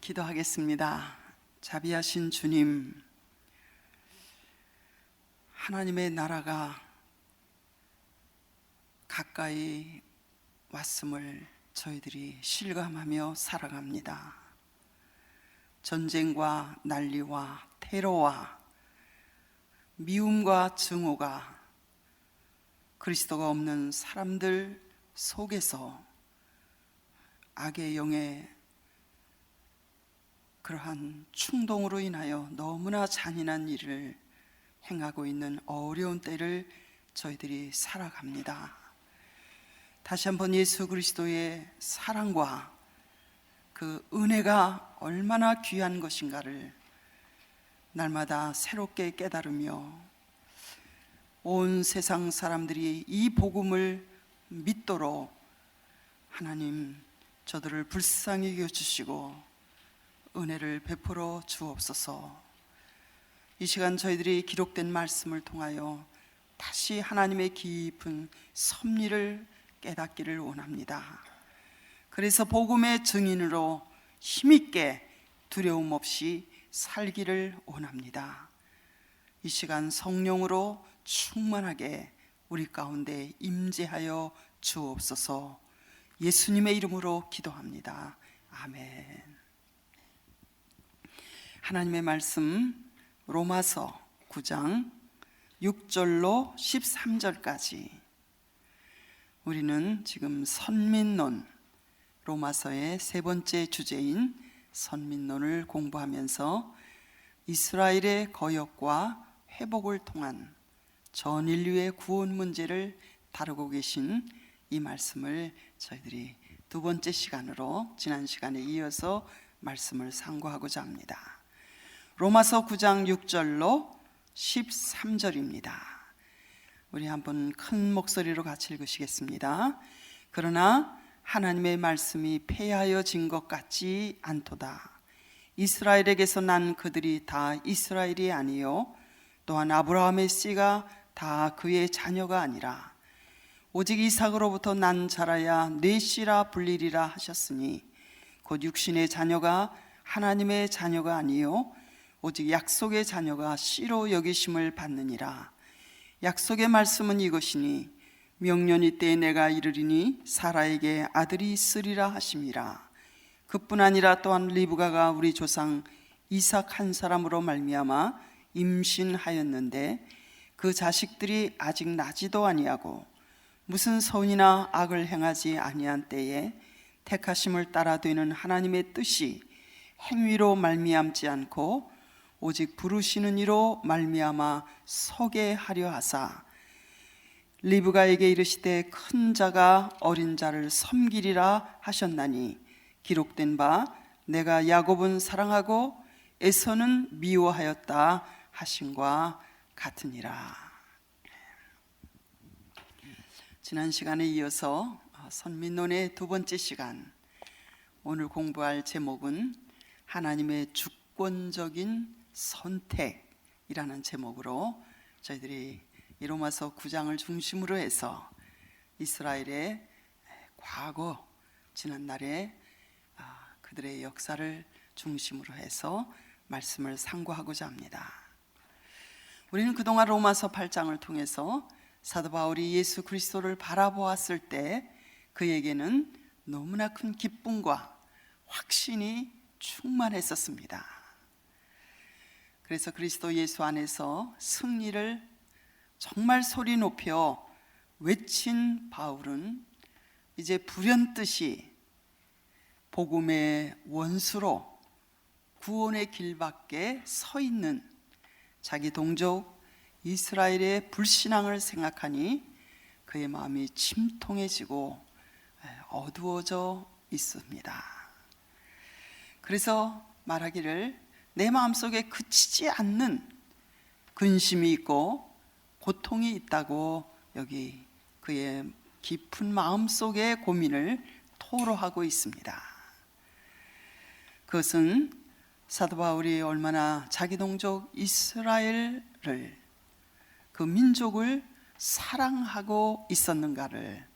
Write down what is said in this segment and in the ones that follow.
기도하겠습니다. 자비하신 주님, 하나님의 나라가 가까이 왔음을 저희들이 실감하며 살아갑니다. 전쟁과 난리와 테러와 미움과 증오가 그리스도가 없는 사람들 속에서 악의 영의 그러한 충동으로 인하여 너무나 잔인한 일을 행하고 있는 어려운 때를 저희들이 살아갑니다. 다시 한번 예수 그리스도의 사랑과 그 은혜가 얼마나 귀한 것인가를 날마다 새롭게 깨달으며 온 세상 사람들이 이 복음을 믿도록 하나님 저들을 불쌍히 여겨주시고 은혜를 베풀어 주옵소서. 이 시간 저희들이 기록된 말씀을 통하여 다시 하나님의 깊은 섭리를 깨닫기를 원합니다. 그래서 복음의 증인으로 힘있게 두려움 없이 살기를 원합니다. 이 시간 성령으로 충만하게 우리 가운데 임재하여 주옵소서. 예수님의 이름으로 기도합니다. 아멘. 하나님의 말씀 로마서 9장 6절로 13절까지 우리는 지금 선민론, 로마서의 세 번째 주제인 선민론을 공부하면서 이스라엘의 거역과 회복을 통한 전 인류의 구원 문제를 다루고 계신 이 말씀을 저희들이 두 번째 시간으로 지난 시간에 이어서 말씀을 상고하고자 합니다. 로마서 9장 6절로 13절입니다. 우리 한번 큰 목소리로 같이 읽으시겠습니다. 그러나 하나님의 말씀이 폐하여진 것 같지 않도다. 이스라엘에게서 난 그들이 다 이스라엘이 아니요 또한 아브라함의 씨가 다 그의 자녀가 아니라 오직 이삭으로부터 난 자라야 내 씨라 불리리라 하셨으니 곧 육신의 자녀가 하나님의 자녀가 아니요 오직 약속의 자녀가 씨로 여기심을 받느니라. 약속의 말씀은 이것이니 명년이 때에 내가 이르리니 사라에게 아들이 있으리라 하심이라. 그뿐 아니라 또한 리브가가 우리 조상 이삭 한 사람으로 말미암아 임신하였는데 그 자식들이 아직 나지도 아니하고 무슨 선이나 악을 행하지 아니한 때에 택하심을 따라 되는 하나님의 뜻이 행위로 말미암지 않고 오직 부르시는 이로 말미암아 서게 하려 하사 리브가에게 이르시되 큰 자가 어린 자를 섬기리라 하셨나니 기록된 바 내가 야곱은 사랑하고 에서는 미워하였다 하심과 같으니라. 지난 시간에 이어서 선민론의 두 번째 시간, 오늘 공부할 제목은 하나님의 주권적인 선택이라는 제목으로 저희들이 이 로마서 9장을 중심으로 해서 이스라엘의 과거 지난날의 그들의 역사를 중심으로 해서 말씀을 상고하고자 합니다. 우리는 그동안 로마서 8장을 통해서 사도 바울이 예수 그리스도를 바라보았을 때 그에게는 너무나 큰 기쁨과 확신이 충만했었습니다. 그래서 그리스도 예수 안에서 승리를 정말 소리 높여 외친 바울은 이제 불현듯이 복음의 원수로 구원의 길 밖에 서 있는 자기 동족 이스라엘의 불신앙을 생각하니 그의 마음이 침통해지고 어두워져 있습니다. 그래서 말하기를 내 마음속에 그치지 않는 근심이 있고 고통이 있다고 여기 그의 깊은 마음속의 고민을 토로하고 있습니다. 그것은 사도 바울이 얼마나 자기 동족 이스라엘을, 그 민족을 사랑하고 있었는가를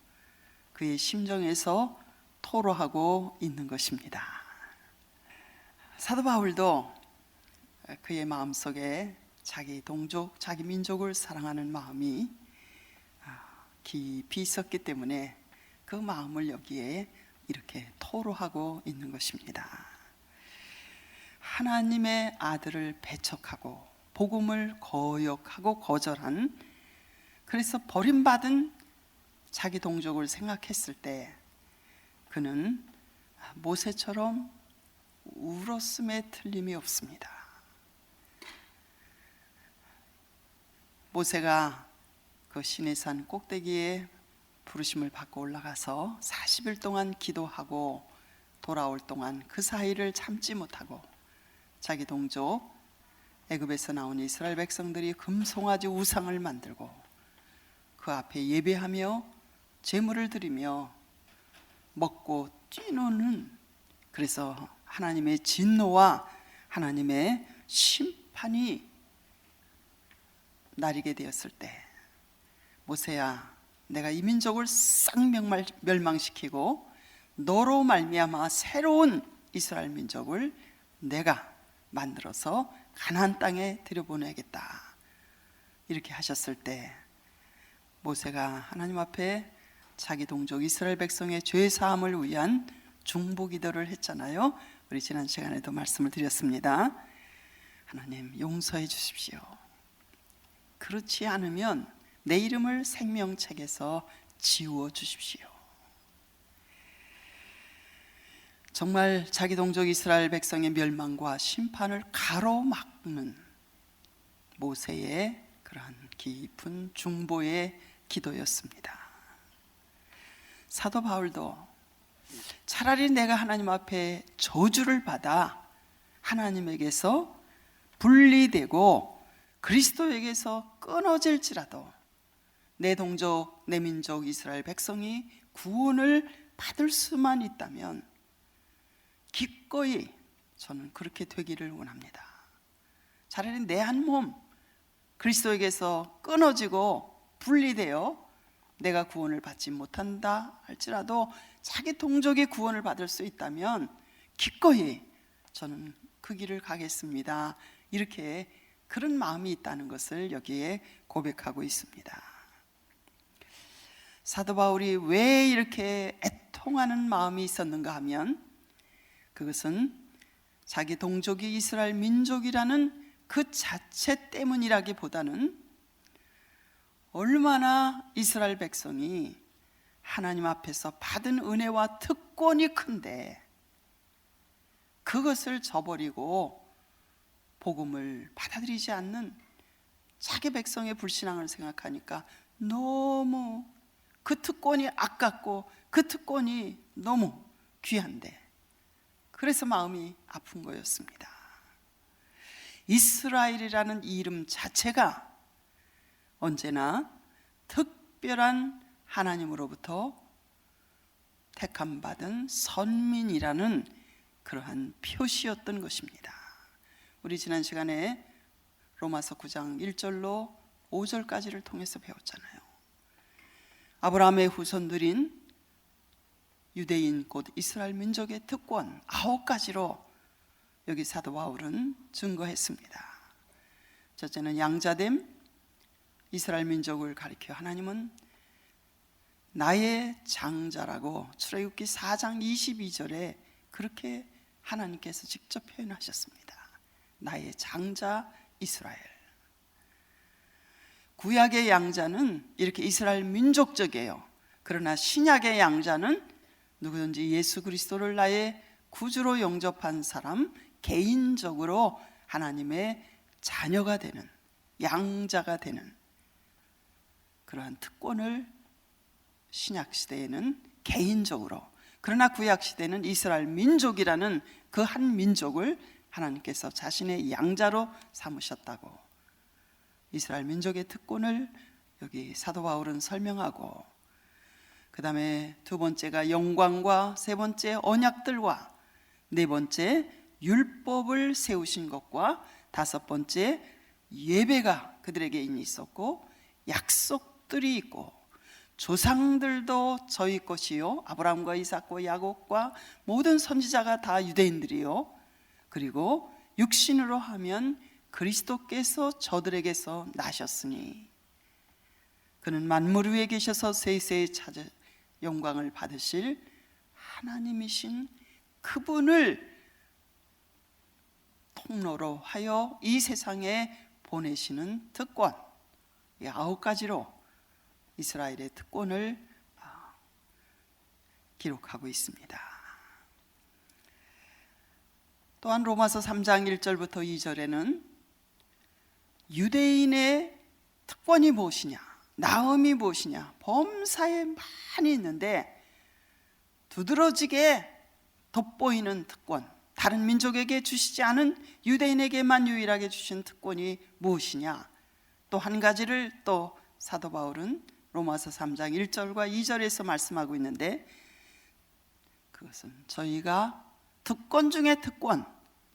그의 심정에서 토로하고 있는 것입니다. 사도 바울도 그의 마음속에 자기 동족, 자기 민족을 사랑하는 마음이 깊이 있었기 때문에 그 마음을 여기에 이렇게 토로하고 있는 것입니다. 하나님의 아들을 배척하고 복음을 거역하고 거절한, 그래서 버림받은 자기 동족을 생각했을 때 그는 모세처럼 울었음에 틀림이 없습니다. 모세가 그 시내산 꼭대기에 부르심을 받고 올라가서 40일 동안 기도하고 돌아올 동안 그 사이를 참지 못하고 자기 동족 애굽에서 나온 이스라엘 백성들이 금송아지 우상을 만들고 그 앞에 예배하며 제물을 드리며 먹고 뛰노는, 그래서 하나님의 진노와 하나님의 심판이 나리게 되었을 때, 모세야, 내가 이 민족을 싹 멸망시키고 너로 말미암아 새로운 이스라엘 민족을 내가 만들어서 가나안 땅에 들여보내겠다, 이렇게 하셨을 때 모세가 하나님 앞에 자기 동족 이스라엘 백성의 죄 사함을 위한 중보 기도를 했잖아요. 우리 지난 시간에도 말씀을 드렸습니다. 하나님 용서해 주십시오. 그렇지 않으면 내 이름을 생명책에서 지워 주십시오. 정말 자기 동족 이스라엘 백성의 멸망과 심판을 가로막는 모세의 그러한 깊은 중보의 기도였습니다. 사도 바울도 차라리 내가 하나님 앞에 저주를 받아 하나님에게서 분리되고 그리스도에게서 끊어질지라도 내 동족, 내 민족 이스라엘 백성이 구원을 받을 수만 있다면 기꺼이 저는 그렇게 되기를 원합니다. 차라리 내 한 몸 그리스도에게서 끊어지고 분리되어 내가 구원을 받지 못한다 할지라도 자기 동족이 구원을 받을 수 있다면 기꺼이 저는 그 길을 가겠습니다. 이렇게 그런 마음이 있다는 것을 여기에 고백하고 있습니다. 사도 바울이 왜 이렇게 애통하는 마음이 있었는가 하면 그것은 자기 동족이 이스라엘 민족이라는 그 자체 때문이라기보다는 얼마나 이스라엘 백성이 하나님 앞에서 받은 은혜와 특권이 큰데 그것을 저버리고 복음을 받아들이지 않는 자기 백성의 불신앙을 생각하니까 너무 그 특권이 아깝고 그 특권이 너무 귀한데, 그래서 마음이 아픈 거였습니다. 이스라엘이라는 이름 자체가 언제나 특별한 하나님으로부터 택함받은 선민이라는 그러한 표시였던 것입니다. 우리 지난 시간에 로마서 9장 1절로 5절까지를 통해서 배웠잖아요. 아브라함의 후손들인 유대인 곧 이스라엘 민족의 특권 9가지로 여기 사도 바울은 증거했습니다. 첫째는 양자됨, 이스라엘 민족을 가리켜 하나님은 나의 장자라고 출애굽기 4장 22절에 그렇게 하나님께서 직접 표현하셨습니다. 나의 장자 이스라엘. 구약의 양자는 이렇게 이스라엘 민족적이에요. 그러나 신약의 양자는 누구든지 예수 그리스도를 나의 구주로 영접한 사람, 개인적으로 하나님의 자녀가 되는, 양자가 되는 그러한 특권을 신약 시대에는 개인적으로, 그러나 구약 시대는 이스라엘 민족이라는 그 한 민족을 하나님께서 자신의 양자로 삼으셨다고 이스라엘 민족의 특권을 여기 사도 바울은 설명하고, 그 다음에 두 번째가 영광과, 세 번째 언약들과, 네 번째 율법을 세우신 것과, 다섯 번째 예배가 그들에게 있었고 약속들이 있고 조상들도 저희 것이요, 아브라함과 이삭과 야곱과 모든 선지자가 다 유대인들이요, 그리고 육신으로 하면 그리스도께서 저들에게서 나셨으니 그는 만물 위에 계셔서 세세에 찾아 영광을 받으실 하나님이신 그분을 통로로 하여 이 세상에 보내시는 특권, 이 9가지로 이스라엘의 특권을 기록하고 있습니다. 또한 로마서 3장 1절부터 2절에는 유대인의 특권이 무엇이냐, 나음이 무엇이냐, 범사에 많이 있는데 두드러지게 돋보이는 특권, 다른 민족에게 주시지 않은 유대인에게만 유일하게 주신 특권이 무엇이냐, 또 한 가지를 또 사도 바울은 로마서 3장 1절과 2절에서 말씀하고 있는데, 그것은 저희가 특권 중에 특권,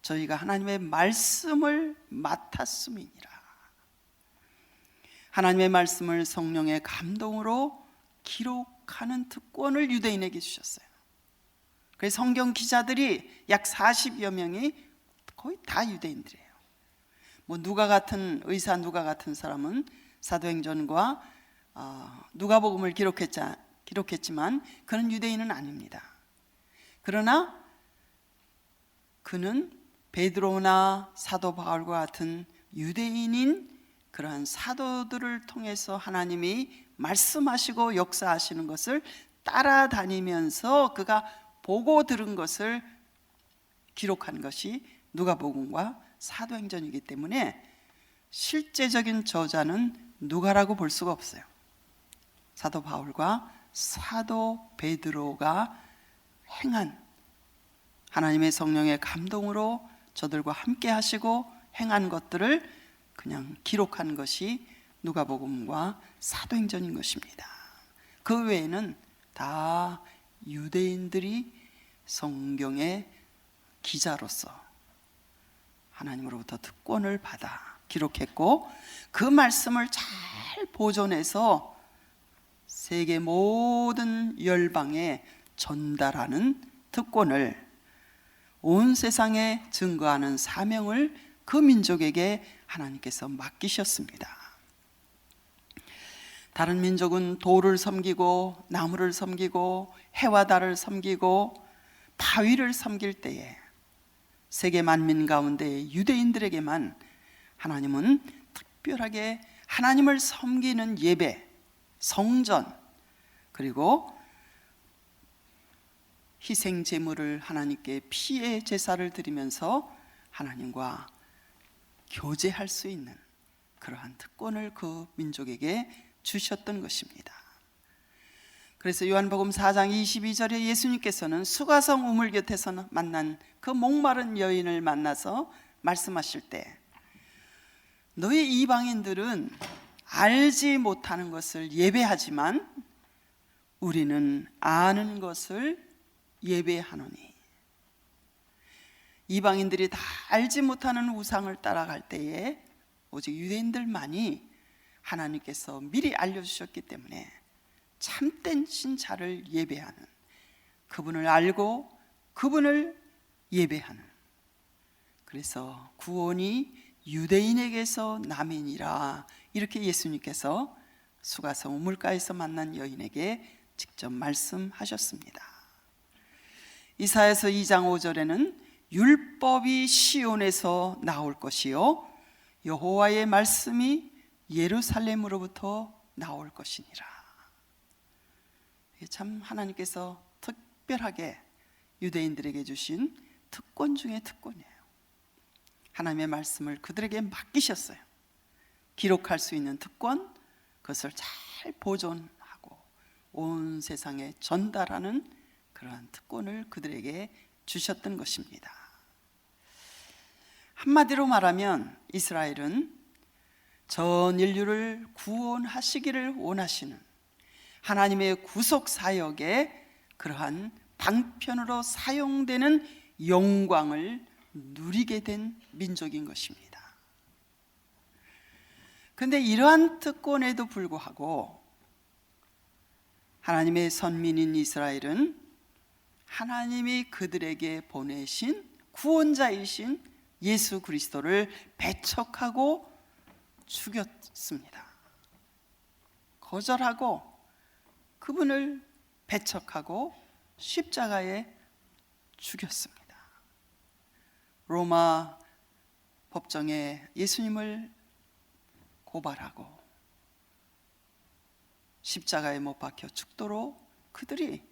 저희가 하나님의 말씀을 맡았음이니라. 하나님의 말씀을 성령의 감동으로 기록하는 특권을 유대인에게 주셨어요. 그래서 성경 기자들이 약 40여 명이 거의 다 유대인들이에요. 뭐 누가 같은 의사, 누가 같은 사람은 사도행전과 누가복음을 기록했지만 그는 유대인은 아닙니다. 그러나 그는 베드로나 사도 바울과 같은 유대인인 그러한 사도들을 통해서 하나님이 말씀하시고 역사하시는 것을 따라다니면서 그가 보고 들은 것을 기록한 것이 누가복음과 사도행전이기 때문에 실제적인 저자는 누가라고 볼 수가 없어요. 사도 바울과 사도 베드로가 행한, 하나님의 성령의 감동으로 저들과 함께 하시고 행한 것들을 그냥 기록한 것이 누가복음과 사도행전인 것입니다. 그 외에는 다 유대인들이 성경의 기자로서 하나님으로부터 특권을 받아 기록했고, 그 말씀을 잘 보존해서 세계 모든 열방에 전달하는 특권을, 온 세상에 증거하는 사명을 그 민족에게 하나님께서 맡기셨습니다. 다른 민족은 돌을 섬기고 나무를 섬기고 해와 달을 섬기고 바위를 섬길 때에 세계 만민 가운데 유대인들에게만 하나님은 특별하게 하나님을 섬기는 예배, 성전, 그리고 희생 제물을 하나님께 피의 제사를 드리면서 하나님과 교제할 수 있는 그러한 특권을 그 민족에게 주셨던 것입니다. 그래서 요한복음 4장 22절에 예수님께서는 수가성 우물 곁에서 만난 그 목마른 여인을 만나서 말씀하실 때, 너희 이방인들은 알지 못하는 것을 예배하지만 우리는 아는 것을 예배하노니, 이방인들이 다 알지 못하는 우상을 따라갈 때에 오직 유대인들만이 하나님께서 미리 알려주셨기 때문에 참된 신자를 예배하는, 그분을 알고 그분을 예배하는, 그래서 구원이 유대인에게서 남이니라, 이렇게 예수님께서 수가성 우물가에서 만난 여인에게 직접 말씀하셨습니다. 이사야서 2장 5절에는 율법이 시온에서 나올 것이요 여호와의 말씀이 예루살렘으로부터 나올 것이니라. 이게 참 하나님께서 특별하게 유대인들에게 주신 특권 중에 특권이에요. 하나님의 말씀을 그들에게 맡기셨어요. 기록할 수 있는 특권, 그것을 잘 보존하고 온 세상에 전달하는 그러한 특권을 그들에게 주셨던 것입니다. 한마디로 말하면 이스라엘은 전 인류를 구원하시기를 원하시는 하나님의 구속 사역에 그러한 방편으로 사용되는 영광을 누리게 된 민족인 것입니다. 그런데 이러한 특권에도 불구하고 하나님의 선민인 이스라엘은 하나님이 그들에게 보내신 구원자이신 예수 그리스도를 배척하고 죽였습니다. 거절하고 그분을 배척하고 십자가에 죽였습니다. 로마 법정에 예수님을 고발하고 십자가에 못 박혀 죽도록 그들이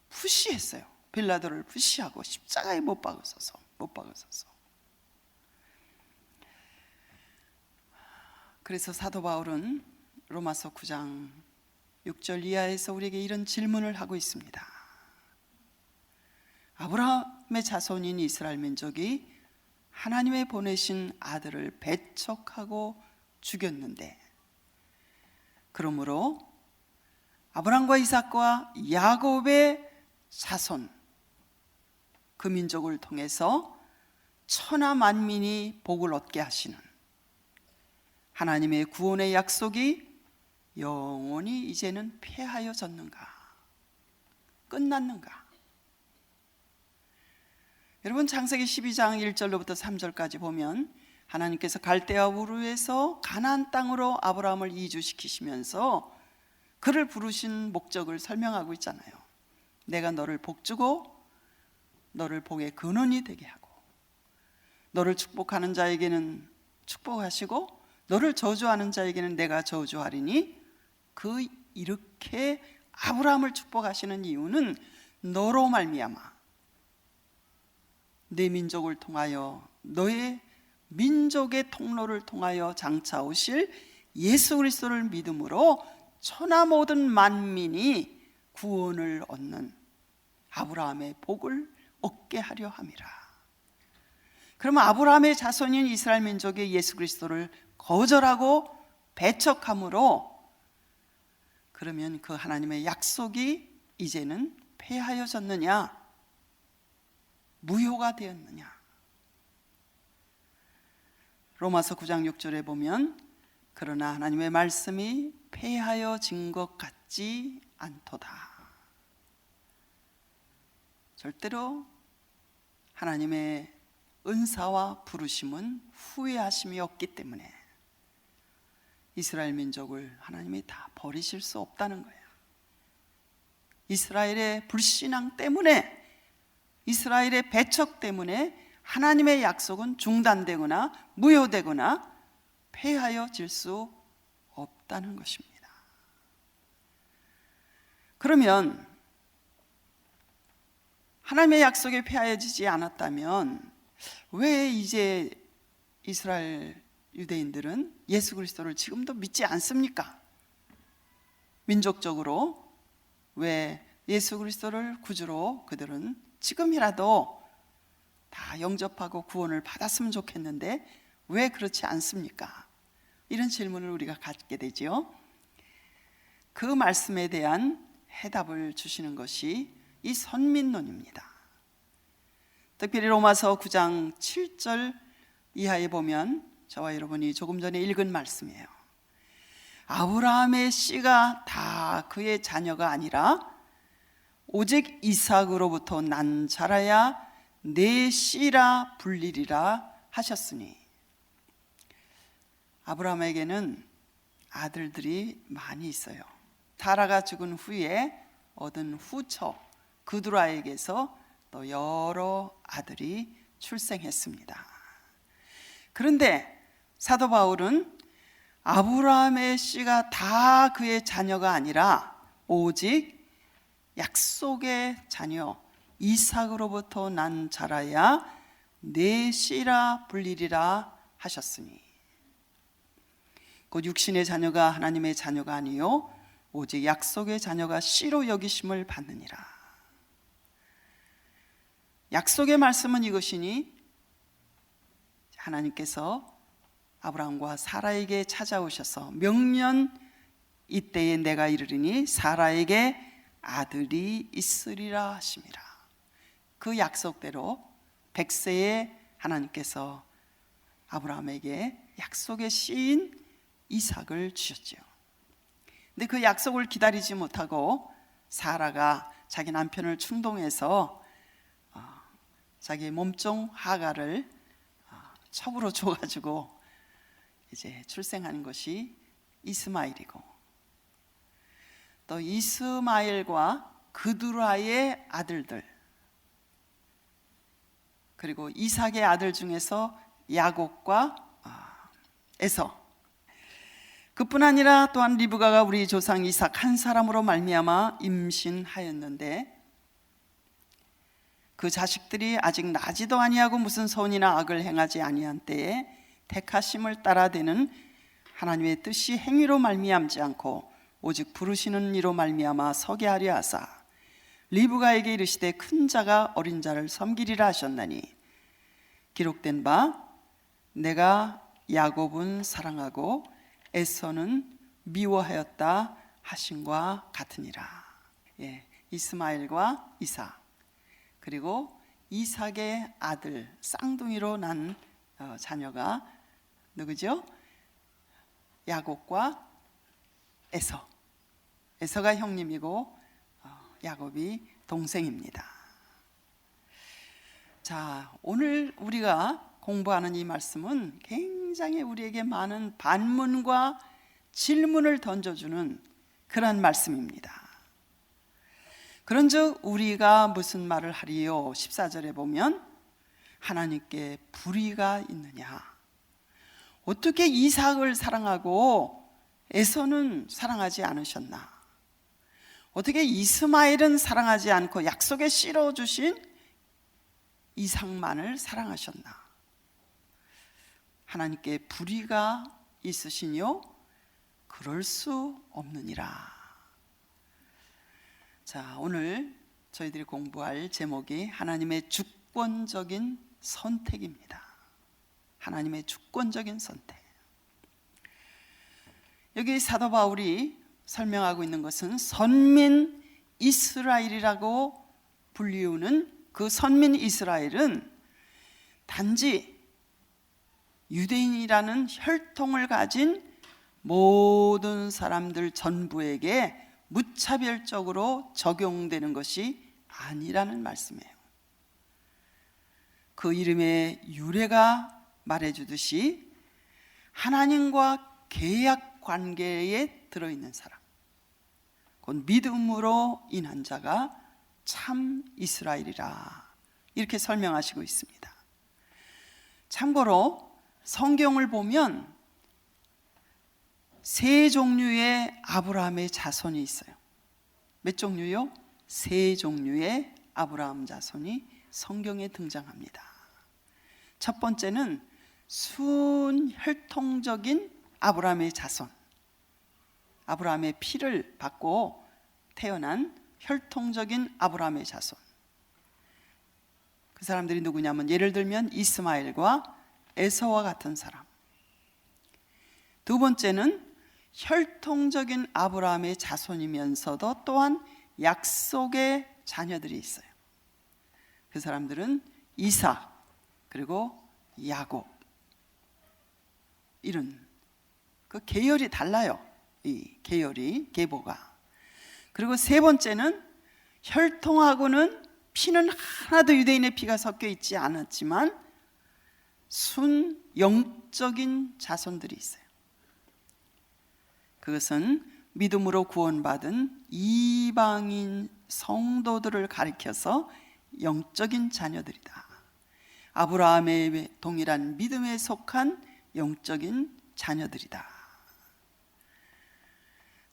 푸시했어요. 빌라도를 푸시하고 십자가에 못 박으소서. 그래서 사도 바울은 로마서 9장 6절 이하에서 우리에게 이런 질문을 하고 있습니다. 아브라함의 자손인 이스라엘 민족이 하나님의 보내신 아들을 배척하고 죽였는데, 그러므로 아브라함과 이삭과 야곱의 자손, 그 민족을 통해서 천하 만민이 복을 얻게 하시는 하나님의 구원의 약속이 영원히 이제는 폐하여졌는가? 끝났는가? 여러분, 창세기 12장 1절로부터 3절까지 보면 하나님께서 갈대아 우르에서 가나안 땅으로 아브라함을 이주시키시면서 그를 부르신 목적을 설명하고 있잖아요. 내가 너를 복주고 너를 복의 근원이 되게 하고 너를 축복하는 자에게는 축복하시고 너를 저주하는 자에게는 내가 저주하리니, 이렇게 아브라함을 축복하시는 이유는 너로 말미암아 내 민족을 통하여, 너의 민족의 통로를 통하여 장차 오실 예수 그리스도를 믿음으로 천하 모든 만민이 구원을 얻는 아브라함의 복을 얻게 하려 함이라. 그러면 아브라함의 자손인 이스라엘 민족의 예수 그리스도를 거절하고 배척함으로, 그러면 그 하나님의 약속이 이제는 폐하여졌느냐, 무효가 되었느냐? 로마서 9장 6절에 보면 그러나 하나님의 말씀이 폐하여진 것 같지 않도다. 절대로 하나님의 은사와 부르심은 후회하심이 없기 때문에 이스라엘 민족을 하나님이 다 버리실 수 없다는 거예요. 이스라엘의 불신앙 때문에, 이스라엘의 배척 때문에 하나님의 약속은 중단되거나 무효되거나 폐하여질 수 없다는 것입니다. 그러면 하나님의 약속이 폐하여지지 않았다면 왜 이제 이스라엘 유대인들은 예수 그리스도를 지금도 믿지 않습니까? 민족적으로 왜 예수 그리스도를 구주로 그들은 지금이라도 다 영접하고 구원을 받았으면 좋겠는데 왜 그렇지 않습니까? 이런 질문을 우리가 갖게 되죠. 그 말씀에 대한 해답을 주시는 것이 이 선민론입니다. 특별히 로마서 9장 7절 이하에 보면 저와 여러분이 조금 전에 읽은 말씀이에요. 아브라함의 씨가 다 그의 자녀가 아니라 오직 이삭으로부터 난 자라야 내 씨라 불리리라 하셨으니, 아브라함에게는 아들들이 많이 있어요. 사라가 죽은 후에 얻은 후처 그두라에게서 또 여러 아들이 출생했습니다. 그런데 사도 바울은 아브라함의 씨가 다 그의 자녀가 아니라 오직 약속의 자녀 이삭으로부터 난 자라야 내 씨라 불리리라 하셨으니, 곧 육신의 자녀가 하나님의 자녀가 아니요 오직 약속의 자녀가 씨로 여기심을 받느니라. 약속의 말씀은 이것이니, 하나님께서 아브라함과 사라에게 찾아오셔서 명년 이때에 내가 이르리니 사라에게 아들이 있으리라 하심이라. 그 약속대로 100세에 하나님께서 아브라함에게 약속의 씨인 이삭을 주셨죠. 근데 그 약속을 기다리지 못하고 사라가 자기 남편을 충동해서 자기 몸종 하가를 첩으로 줘가지고 이제 출생한 것이 이스마엘이고, 또 이스마엘과 그두라의 아들들, 그리고 이삭의 아들 중에서 야곱과 에서, 그뿐 아니라 또한 리브가가 우리 조상 이삭 한 사람으로 말미암아 임신하였는데, 그 자식들이 아직 나지도 아니하고 무슨 선이나 악을 행하지 아니한 때에 택하심을 따라되는 하나님의 뜻이 행위로 말미암지 않고 오직 부르시는 이로 말미암아 서게 하려 하사 리브가에게 이르시되 큰 자가 어린 자를 섬기리라 하셨나니, 기록된 바 내가 야곱은 사랑하고 에서는 미워하였다 하신과 같으니라. 이스마엘과 이삭, 그리고 이삭의 아들 쌍둥이로 난 자녀가 누구죠? 야곱과 에서. 에서가 형님이고 야곱이 동생입니다. 자, 오늘 우리가 공부하는 이 말씀은 굉장히 우리에게 많은 반문과 질문을 던져주는 그런 말씀입니다. 그런즉 우리가 무슨 말을 하리요? 14절에 보면 하나님께 불의가 있느냐? 어떻게 이삭을 사랑하고 에서는 사랑하지 않으셨나? 어떻게 이스마엘은 사랑하지 않고 약속에 실어주신 이삭만을 사랑하셨나? 하나님께 불의가 있으시뇨? 그럴 수 없느니라. 자, 오늘 저희들이 공부할 제목이 하나님의 주권적인 선택입니다. 하나님의 주권적인 선택. 여기 사도 바울이 설명하고 있는 것은 선민 이스라엘이라고 불리우는 그 선민 이스라엘은 단지 유대인이라는 혈통을 가진 모든 사람들 전부에게 무차별적으로 적용되는 것이 아니라는 말씀이에요. 그 이름의 유래가 말해주듯이 하나님과 계약 관계에 들어있는 사람, 곧 믿음으로 인한 자가 참 이스라엘이라, 이렇게 설명하시고 있습니다. 참고로 성경을 보면 세 종류의 아브라함의 자손이 있어요. 몇 종류요? 세 종류의 아브라함 자손이 성경에 등장합니다. 첫 번째는 순혈통적인 아브라함의 자손, 아브라함의 피를 받고 태어난 혈통적인 아브라함의 자손. 그 사람들이 누구냐면 예를 들면 이스마엘과 에서와 같은 사람. 두 번째는 혈통적인 아브라함의 자손이면서도 또한 약속의 자녀들이 있어요. 그 사람들은 이삭 그리고 야곱. 이런 그 계열이 달라요. 이 계열이, 계보가. 그리고 세 번째는 혈통하고는 피는 하나도 유대인의 피가 섞여 있지 않았지만 순 영적인 자손들이 있어요. 그것은 믿음으로 구원받은 이방인 성도들을 가리켜서 영적인 자녀들이다. 아브라함의 동일한 믿음에 속한 영적인 자녀들이다.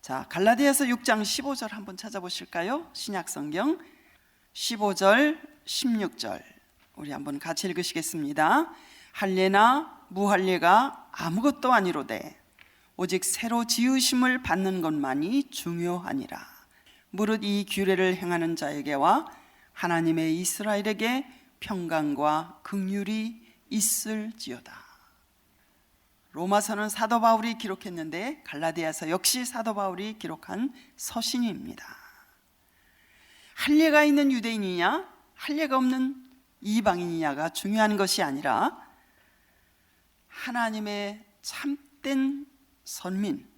자, 갈라디아서 6장 15절 한번 찾아보실까요? 신약성경 15절 16절 우리 한번 같이 읽으시겠습니다. 할례나 무할례가 아무것도 아니로되 오직 새로 지으심을 받는 것만이 중요하니라. 무릇 이 규례를 행하는 자에게와 하나님의 이스라엘에게 평강과 긍휼이 있을지어다. 로마서는 사도 바울이 기록했는데 갈라디아서 역시 사도 바울이 기록한 서신입니다. 할례가 있는 유대인이냐 할례가 없는 이방인이냐가 중요한 것이 아니라 하나님의 참된 선민,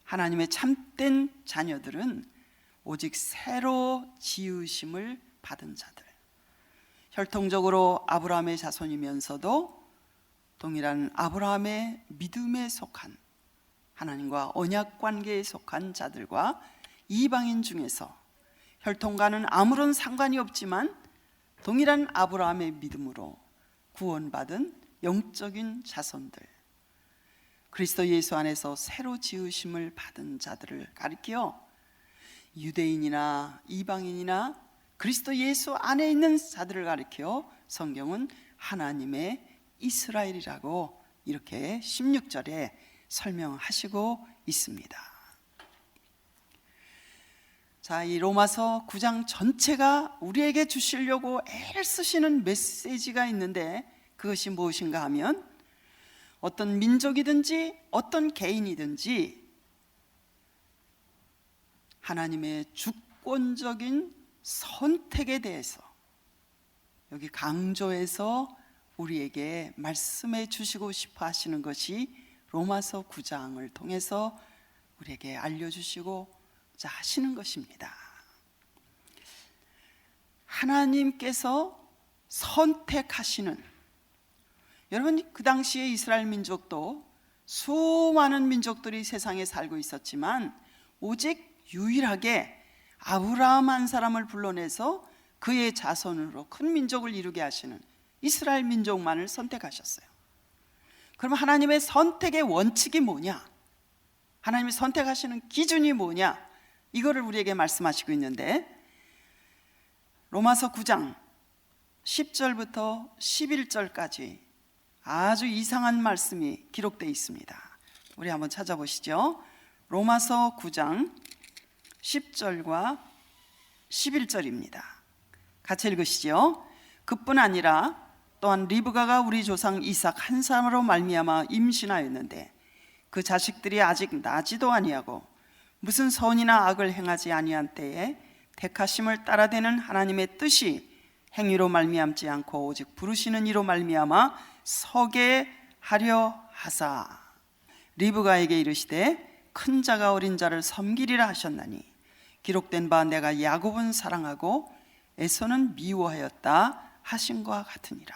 하나님의 참된 자녀들은 오직 새로 지으심을 받은 자들, 혈통적으로 아브라함의 자손이면서도 동일한 아브라함의 믿음에 속한, 하나님과 언약 관계에 속한 자들과 이방인 중에서 혈통과는 아무런 상관이 없지만 동일한 아브라함의 믿음으로 구원받은 영적인 자손들, 그리스도 예수 안에서 새로 지으심을 받은 자들을 가리켜 유대인이나 이방인이나 그리스도 예수 안에 있는 자들을 가리켜 성경은 하나님의 이스라엘이라고 이렇게 16절에 설명하시고 있습니다. 자, 이 로마서 9장 전체가 우리에게 주시려고 애를 쓰시는 메시지가 있는데 그것이 무엇인가 하면 어떤 민족이든지 어떤 개인이든지 하나님의 주권적인 선택에 대해서 여기 강조해서 우리에게 말씀해 주시고 싶어 하시는 것이 로마서 9장을 통해서 우리에게 알려주시고자 하시는 것입니다. 하나님께서 선택하시는, 여러분 그 당시에 이스라엘 민족도 수많은 민족들이 세상에 살고 있었지만 오직 유일하게 아브라함 한 사람을 불러내서 그의 자손으로 큰 민족을 이루게 하시는 이스라엘 민족만을 선택하셨어요. 그럼 하나님의 선택의 원칙이 뭐냐? 하나님이 선택하시는 기준이 뭐냐? 이거를 우리에게 말씀하시고 있는데 로마서 9장 10절부터 11절까지 아주 이상한 말씀이 기록되어 있습니다. 우리 한번 찾아보시죠. 로마서 9장 10절과 11절입니다. 같이 읽으시죠. 그뿐 아니라 또한 리브가가 우리 조상 이삭 한 사람으로 말미암아 임신하였는데 그 자식들이 아직 나지도 아니하고 무슨 선이나 악을 행하지 아니한 때에 택하심을 따라되는 하나님의 뜻이 행위로 말미암지 않고 오직 부르시는 이로 말미암아 서게 하려 하사 리브가에게 이르시되 큰 자가 어린 자를 섬기리라 하셨나니 기록된 바 내가 야곱은 사랑하고 에서는 미워하였다 하신과 같으니라.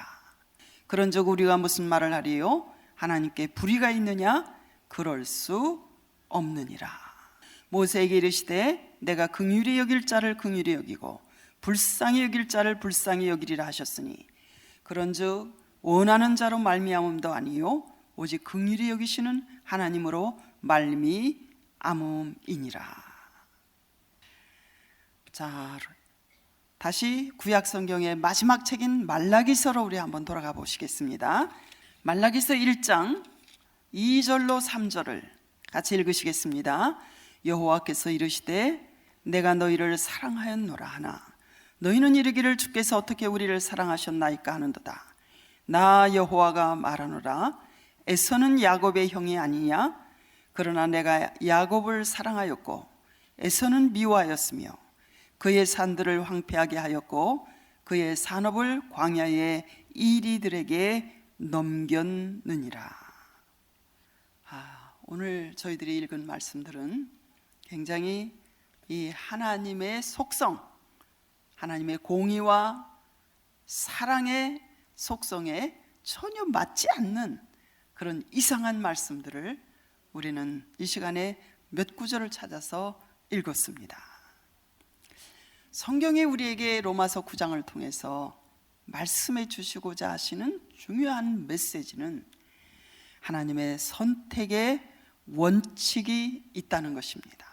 그런즉 우리가 무슨 말을 하리요? 하나님께 불의가 있느냐? 그럴 수 없느니라. 모세에게 이르시되 내가 긍휼히 여길 자를 긍휼히 여기고 불쌍히 여길 자를 불쌍히 여기리라 하셨으니 그런즉 원하는 자로 말미암음도 아니요 오직 긍휼히 여기시는 하나님으로 말미암음이니라. 자, 다시 구약 성경의 마지막 책인 말라기서로 우리 한번 돌아가 보시겠습니다. 말라기서 1장 2절로 3절을 같이 읽으시겠습니다. 여호와께서 이르시되 내가 너희를 사랑하였노라 하나 너희는 이르기를 주께서 어떻게 우리를 사랑하셨나이까 하는도다. 나 여호와가 말하노라 에서는 야곱의 형이 아니냐? 그러나 내가 야곱을 사랑하였고 에서는 미워하였으며 그의 산들을 황폐하게 하였고 그의 산업을 광야의 이리들에게 넘겼느니라. 오늘 저희들이 읽은 말씀들은 굉장히 이 하나님의 속성, 하나님의 공의와 사랑의 속성에 전혀 맞지 않는 그런 이상한 말씀들을 우리는 이 시간에 몇 구절을 찾아서 읽었습니다. 성경이 우리에게 로마서 9장을 통해서 말씀해 주시고자 하시는 중요한 메시지는 하나님의 선택의 원칙이 있다는 것입니다.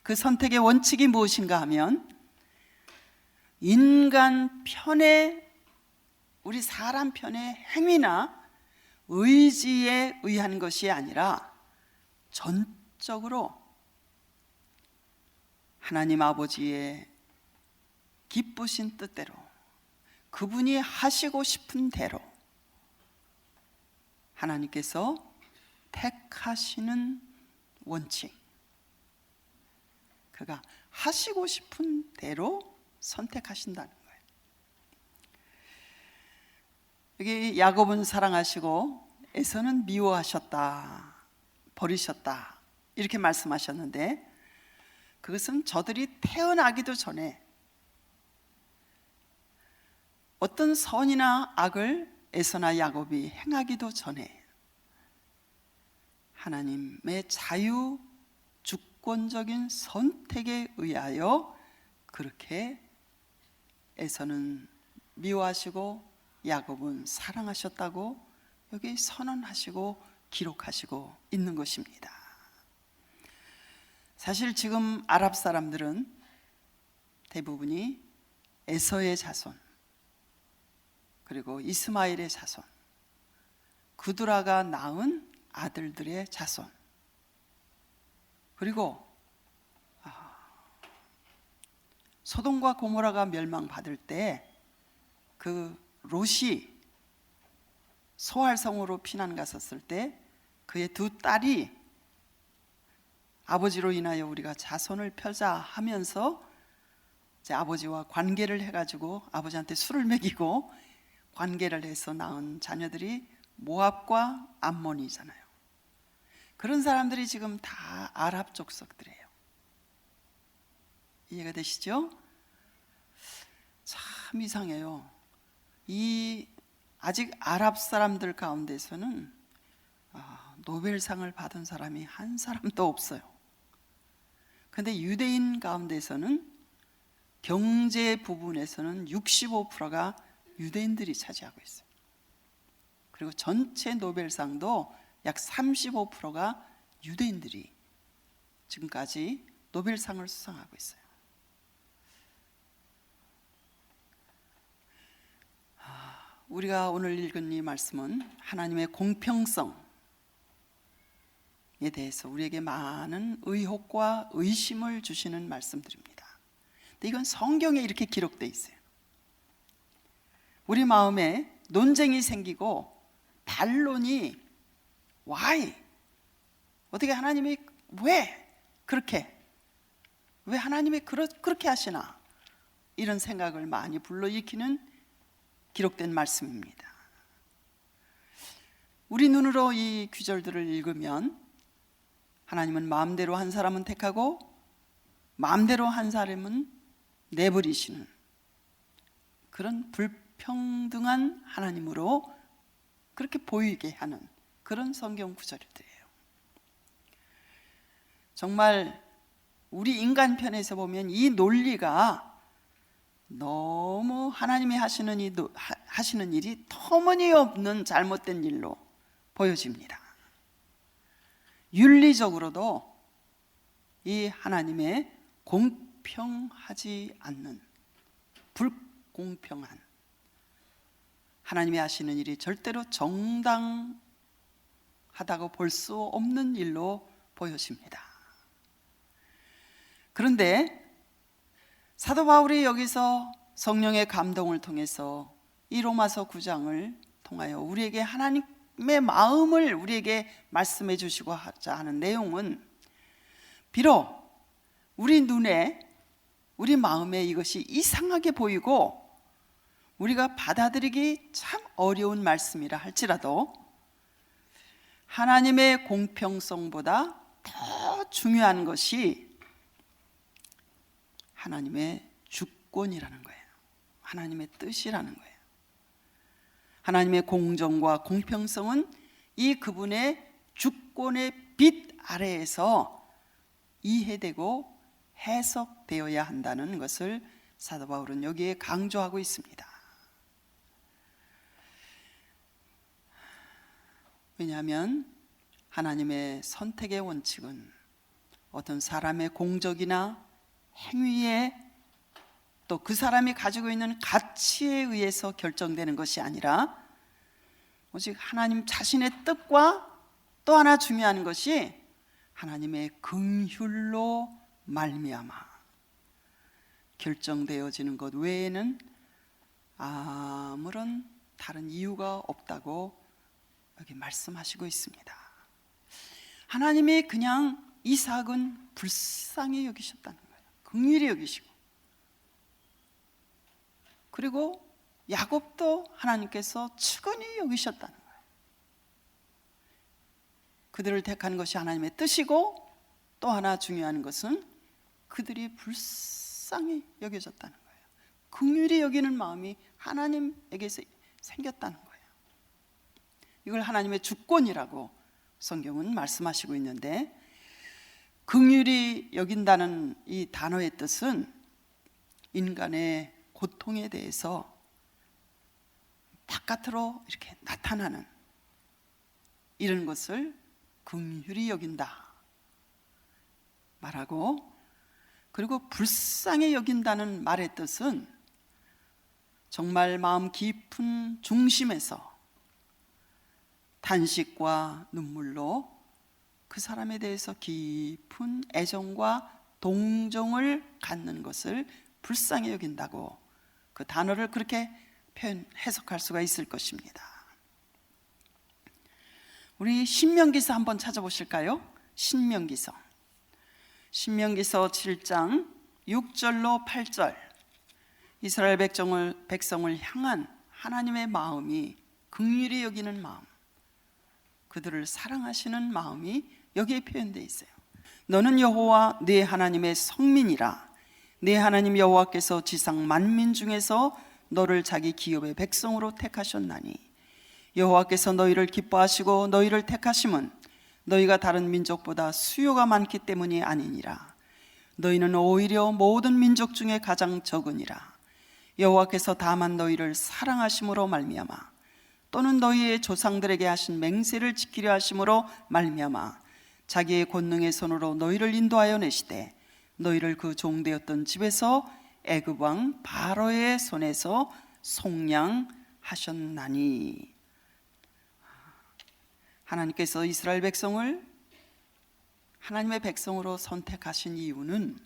그 선택의 원칙이 무엇인가 하면 인간 편의, 우리 사람 편의 행위나 의지에 의한 것이 아니라 전적으로 하나님 아버지의 기쁘신 뜻대로 그분이 하시고 싶은 대로 하나님께서 택하시는 원칙, 그가 하시고 싶은 대로 선택하신다는 거예요. 여기 야곱은 사랑하시고 에서는 미워하셨다, 버리셨다 이렇게 말씀하셨는데 그것은 저들이 태어나기도 전에 어떤 선이나 악을 에서나 야곱이 행하기도 전에 하나님의 자유 주권적인 선택에 의하여 그렇게 에서는 미워하시고 야곱은 사랑하셨다고 여기 선언하시고 기록하시고 있는 것입니다. 사실 지금 아랍 사람들은 대부분이 에서의 자손, 그리고 이스마엘의 자손, 그두라가 낳은 아들들의 자손, 그리고 소돔과 고모라가 멸망받을 때 그 롯이 소알성으로 피난 갔었을 때 그의 두 딸이 아버지로 인하여 우리가 자손을 펴자 하면서 제 아버지와 관계를 해가지고 아버지한테 술을 먹이고 관계를 해서 낳은 자녀들이 모압과 암몬이잖아요. 그런 사람들이 지금 다 아랍 족속들이에요. 이해가 되시죠? 참 이상해요. 이 아직 아랍 사람들 가운데서는 노벨상을 받은 사람이 한 사람도 없어요. 그런데 유대인 가운데서는 경제 부분에서는 65%가 유대인들이 차지하고 있어요. 그리고 전체 노벨상도 약 35%가 유대인들이 지금까지 노벨상을 수상하고 있어요. 우리가 오늘 읽은 이 말씀은 하나님의 공평성에 대해서 우리에게 많은 의혹과 의심을 주시는 말씀들입니다. 근데 이건 성경에 이렇게 기록되어 있어요. 우리 마음에 논쟁이 생기고 반론이 why? 어떻게 하나님이 왜 하나님이 그렇게 하시나? 이런 생각을 많이 불러일으키는 기록된 말씀입니다. 우리 눈으로 이 구절들을 읽으면 하나님은 마음대로 한 사람은 택하고 마음대로 한 사람은 내버리시는 그런 불평등한 하나님으로 그렇게 보이게 하는 그런 성경 구절들이에요. 정말 우리 인간편에서 보면 이 논리가 너무 하나님이 하시는 일이 터무니없는 잘못된 일로 보여집니다. 윤리적으로도 이 하나님의 공평하지 않는 불공평한 하나님이 하시는 일이 절대로 정당하다고 볼 수 없는 일로 보여집니다. 그런데 사도 바울이 여기서 성령의 감동을 통해서 이 로마서 9장을 통하여 우리에게 하나님의 마음을 우리에게 말씀해 주시고 하자 하는 내용은 비록 우리 눈에 우리 마음에 이것이 이상하게 보이고 우리가 받아들이기 참 어려운 말씀이라 할지라도 하나님의 공평성보다 더 중요한 것이 하나님의 주권이라는 거예요. 하나님의 뜻이라는 거예요. 하나님의 공정과 공평성은 이 그분의 주권의 빛 아래에서 이해되고 해석되어야 한다는 것을 사도 바울은 여기에 강조하고 있습니다. 왜냐하면 하나님의 선택의 원칙은 어떤 사람의 공적이나 행위에 또 그 사람이 가지고 있는 가치에 의해서 결정되는 것이 아니라 오직 하나님 자신의 뜻과 또 하나 중요한 것이 하나님의 긍휼로 말미암아 결정되어지는 것 외에는 아무런 다른 이유가 없다고 여기 말씀하시고 있습니다. 하나님이 그냥 이삭은 불쌍히 여기셨다는 거예요. 긍휼히 여기시고, 그리고 야곱도 하나님께서 측은히 여기셨다는 거예요. 그들을 택한 것이 하나님의 뜻이고 또 하나 중요한 것은 그들이 불쌍히 여겨졌다는 거예요. 긍휼히 여기는 마음이 하나님에게서 생겼다는 거예요. 이걸 하나님의 주권이라고 성경은 말씀하시고 있는데, 긍휼히 여긴다는 이 단어의 뜻은 인간의 고통에 대해서 바깥으로 이렇게 나타나는 이런 것을 긍휼히 여긴다 말하고, 그리고 불쌍히 여긴다는 말의 뜻은 정말 마음 깊은 중심에서 탄식과 눈물로 그 사람에 대해서 깊은 애정과 동정을 갖는 것을 불쌍히 여긴다고, 그 단어를 그렇게 해석할 수가 있을 것입니다. 우리 신명기서 한번 찾아보실까요? 신명기서 7장 6절로 8절, 이스라엘 백성을 향한 하나님의 마음이, 긍휼히 여기는 마음, 그들을 사랑하시는 마음이 여기에 표현되어 있어요. 너는 여호와 네 하나님의 성민이라. 네 하나님 여호와께서 지상 만민 중에서 너를 자기 기업의 백성으로 택하셨나니, 여호와께서 너희를 기뻐하시고 너희를 택하심은 너희가 다른 민족보다 수요가 많기 때문이 아니니라. 너희는 오히려 모든 민족 중에 가장 적으니라. 여호와께서 다만 너희를 사랑하심으로 말미암아, 또는 너희의 조상들에게 하신 맹세를 지키려 하심으로 말미암아 자기의 권능의 손으로 너희를 인도하여 내시되, 너희를 그 종되었던 집에서 애굽 왕 바로의 손에서 속량하셨나니. 하나님께서 이스라엘 백성을 하나님의 백성으로 선택하신 이유는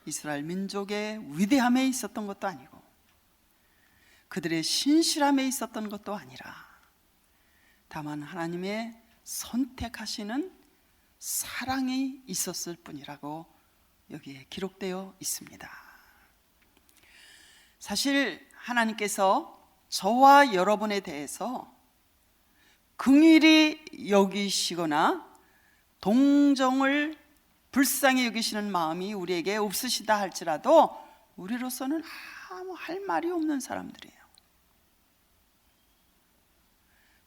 이스라엘 민족의 위대함에 있었던 것도 아니고 그들의 신실함에 있었던 것도 아니라, 다만 하나님의 선택하시는 사랑이 있었을 뿐이라고 여기에 기록되어 있습니다. 사실 하나님께서 저와 여러분에 대해서 긍휼히 여기시거나 동정을 불쌍히 여기시는 마음이 우리에게 없으시다 할지라도 우리로서는 아무 할 말이 없는 사람들이에요.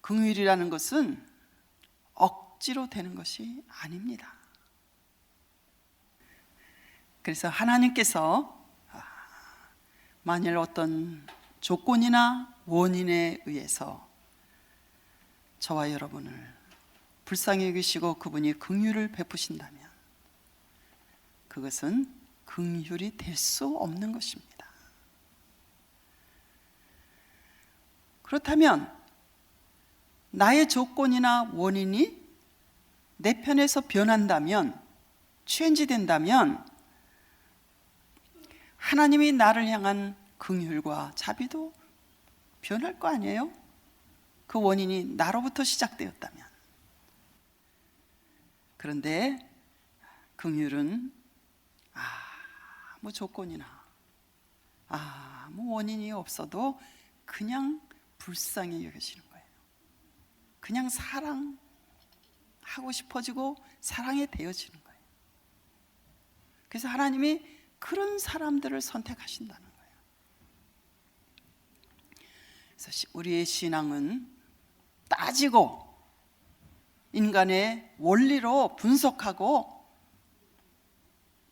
긍휼이라는 것은 억지로 되는 것이 아닙니다. 그래서 하나님께서 만일 어떤 조건이나 원인에 의해서 저와 여러분을 불쌍히 여기시고 그분이 긍휼을 베푸신다면 그것은 긍휼이 될 수 없는 것입니다. 그렇다면 나의 조건이나 원인이 내 편에서 변한다면, 체인지 된다면 하나님이 나를 향한 긍휼과 자비도 변할 거 아니에요? 그 원인이 나로부터 시작되었다면. 그런데 긍휼은 아무 조건이나 아무 원인이 없어도 그냥 불쌍히 여기시는 거예요. 그냥 사랑하고 싶어지고 사랑에 되어지는 거예요. 그래서 하나님이 그런 사람들을 선택하신다는 거예요. 그래서 우리의 신앙은 따지고 인간의 원리로 분석하고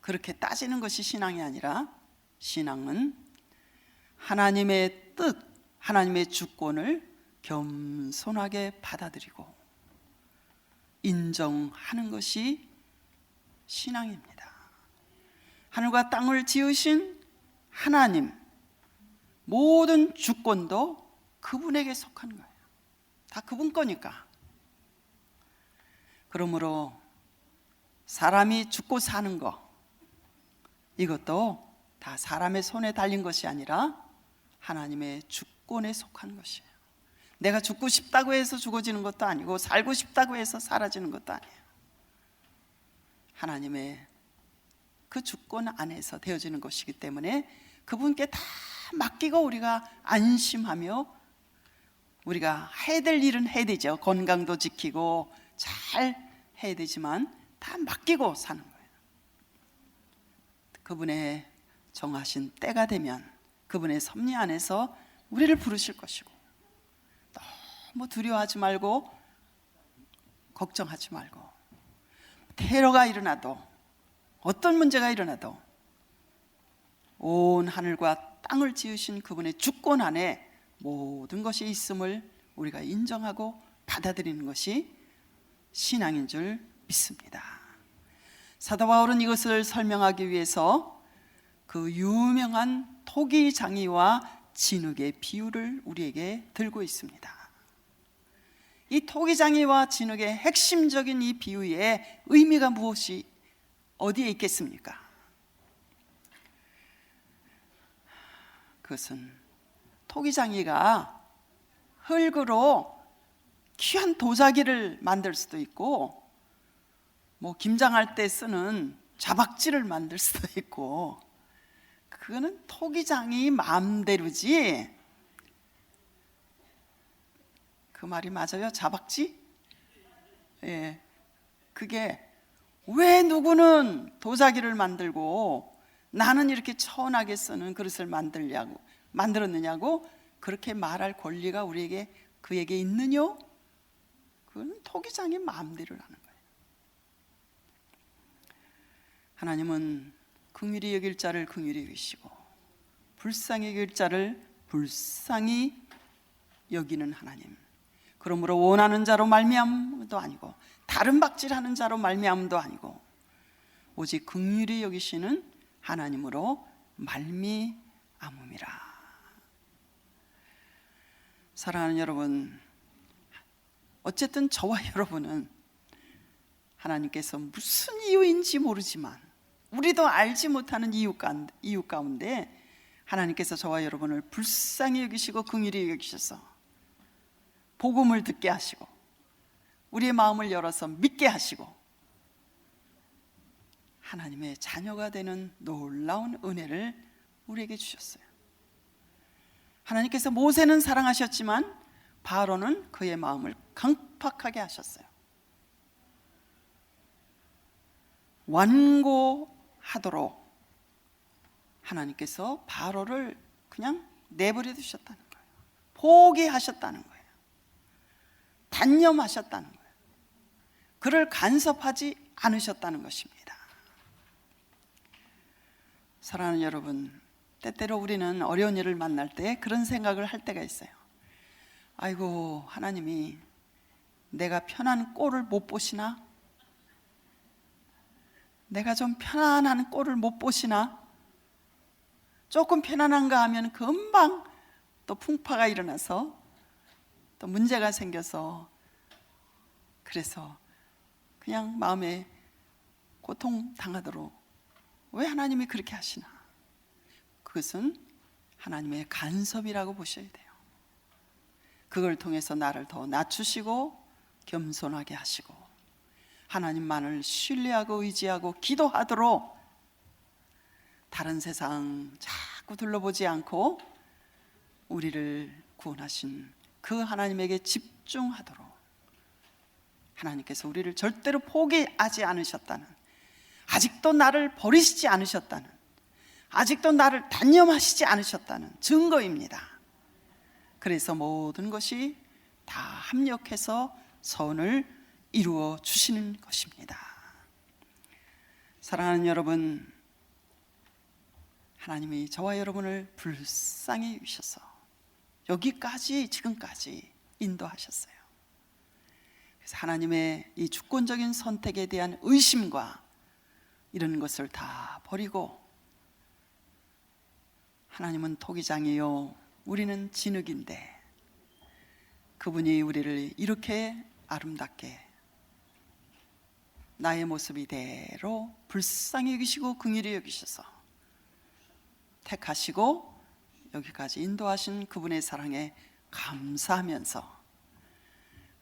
그렇게 따지는 것이 신앙이 아니라, 신앙은 하나님의 뜻, 하나님의 주권을 겸손하게 받아들이고 인정하는 것이 신앙입니다. 하늘과 땅을 지으신 하나님, 모든 주권도 그분에게 속한 거예요. 다 그분 거니까. 그러므로 사람이 죽고 사는 거, 이것도 다 사람의 손에 달린 것이 아니라 하나님의 주권에 속한 것이에요. 내가 죽고 싶다고 해서 죽어지는 것도 아니고 살고 싶다고 해서 사라지는 것도 아니에요. 하나님의 그 주권 안에서 되어지는 것이기 때문에 그분께 다 맡기고 우리가 안심하며 우리가 해야 될 일은 해야 되죠. 건강도 지키고 잘 해야 되지만 다 맡기고 사는 거예요. 그분의 정하신 때가 되면 그분의 섭리 안에서 우리를 부르실 것이고, 너무 두려워하지 말고 걱정하지 말고, 테러가 일어나도 어떤 문제가 일어나도 온 하늘과 땅을 지으신 그분의 주권 안에 모든 것이 있음을 우리가 인정하고 받아들이는 것이 신앙인 줄 믿습니다. 사도 바울은 이것을 설명하기 위해서 그 유명한 토기장이와 진흙의 비유를 우리에게 들고 있습니다. 이 토기장이와 진흙의 핵심적인 이 비유의 의미가 무엇이 어디에 있겠습니까? 그것은 토기장이가 흙으로 귀한 도자기를 만들 수도 있고, 뭐 김장할 때 쓰는 자박지를 만들 수도 있고, 그거는 토기장이 마음대로지. 그 말이 맞아요? 자박지? 예. 그게 왜 누구는 도자기를 만들고 나는 이렇게 천하게 쓰는 그릇을 만들었느냐고 그렇게 말할 권리가 그에게 있느냐? 그건 토기장의 마음대로라는 거예요. 하나님은 긍휼히 여길 자를 긍휼히 여기시고 불쌍히 여길 자를 불쌍히 여기는 하나님. 그러므로 원하는 자로 말미암음도 아니고 다른 박질하는 자로 말미암음도 아니고 오직 긍휼히 여기시는 하나님으로 말미암음이라. 사랑하는 여러분, 어쨌든 저와 여러분은 하나님께서 무슨 이유인지 모르지만, 우리도 알지 못하는 이유 가운데 하나님께서 저와 여러분을 불쌍히 여기시고 긍휼히 여기셔서 복음을 듣게 하시고 우리의 마음을 열어서 믿게 하시고 하나님의 자녀가 되는 놀라운 은혜를 우리에게 주셨어요. 하나님께서 모세는 사랑하셨지만 바로는 그의 마음을 강팍하게 하셨어요. 완고하도록 하나님께서 바로를 그냥 내버려 두셨다는 거예요. 포기하셨다는 거예요. 단념하셨다는 거예요. 그를 간섭하지 않으셨다는 것입니다. 사랑하는 여러분, 때때로 우리는 어려운 일을 만날 때 그런 생각을 할 때가 있어요. 아이고, 하나님이 내가 편한 꼴을 못 보시나? 내가 좀 편안한 꼴을 못 보시나? 조금 편안한가 하면 금방 또 풍파가 일어나서 또 문제가 생겨서, 그래서 그냥 마음에 고통 당하도록 왜 하나님이 그렇게 하시나? 그것은 하나님의 간섭이라고 보셔야 돼요. 그걸 통해서 나를 더 낮추시고 겸손하게 하시고 하나님만을 신뢰하고 의지하고 기도하도록, 다른 세상 자꾸 둘러보지 않고 우리를 구원하신 그 하나님에게 집중하도록 하나님께서 우리를 절대로 포기하지 않으셨다는, 아직도 나를 버리시지 않으셨다는, 아직도 나를 단념하시지 않으셨다는 증거입니다. 그래서 모든 것이 다 합력해서 선을 이루어 주시는 것입니다. 사랑하는 여러분, 하나님이 저와 여러분을 불쌍히 여기셔서 여기까지, 지금까지 인도하셨어요. 그래서 하나님의 이 주권적인 선택에 대한 의심과 이런 것을 다 버리고, 하나님은 토기장이요 우리는 진흙인데 그분이 우리를 이렇게 아름답게 나의 모습 이대로 불쌍히 여기시고 긍휼히 여기셔서 택하시고 여기까지 인도하신 그분의 사랑에 감사하면서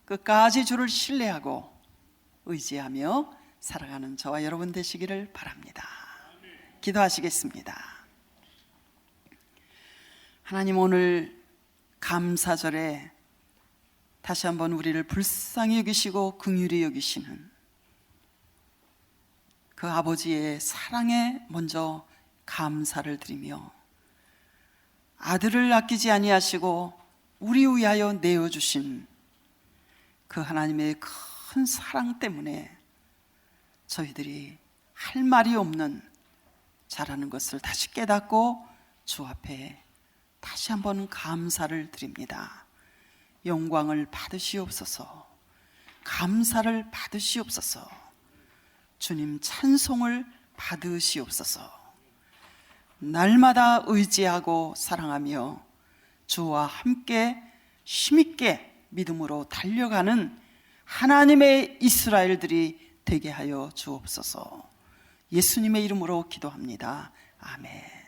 끝까지 주를 신뢰하고 의지하며 살아가는 저와 여러분 되시기를 바랍니다. 기도하시겠습니다. 하나님, 오늘 감사절에 다시 한번 우리를 불쌍히 여기시고 긍휼히 여기시는 그 아버지의 사랑에 먼저 감사를 드리며 아들을 아끼지 아니하시고 우리 위하여 내어주신 그 하나님의 큰 사랑 때문에 저희들이 할 말이 없는 자라는 것을 다시 깨닫고 주 앞에 다시 한번 감사를 드립니다. 영광을 받으시옵소서. 감사를 받으시옵소서. 주님 찬송을 받으시옵소서. 날마다 의지하고 사랑하며 주와 함께 힘있게 믿음으로 달려가는 하나님의 이스라엘들이 되게 하여 주옵소서. 예수님의 이름으로 기도합니다. 아멘.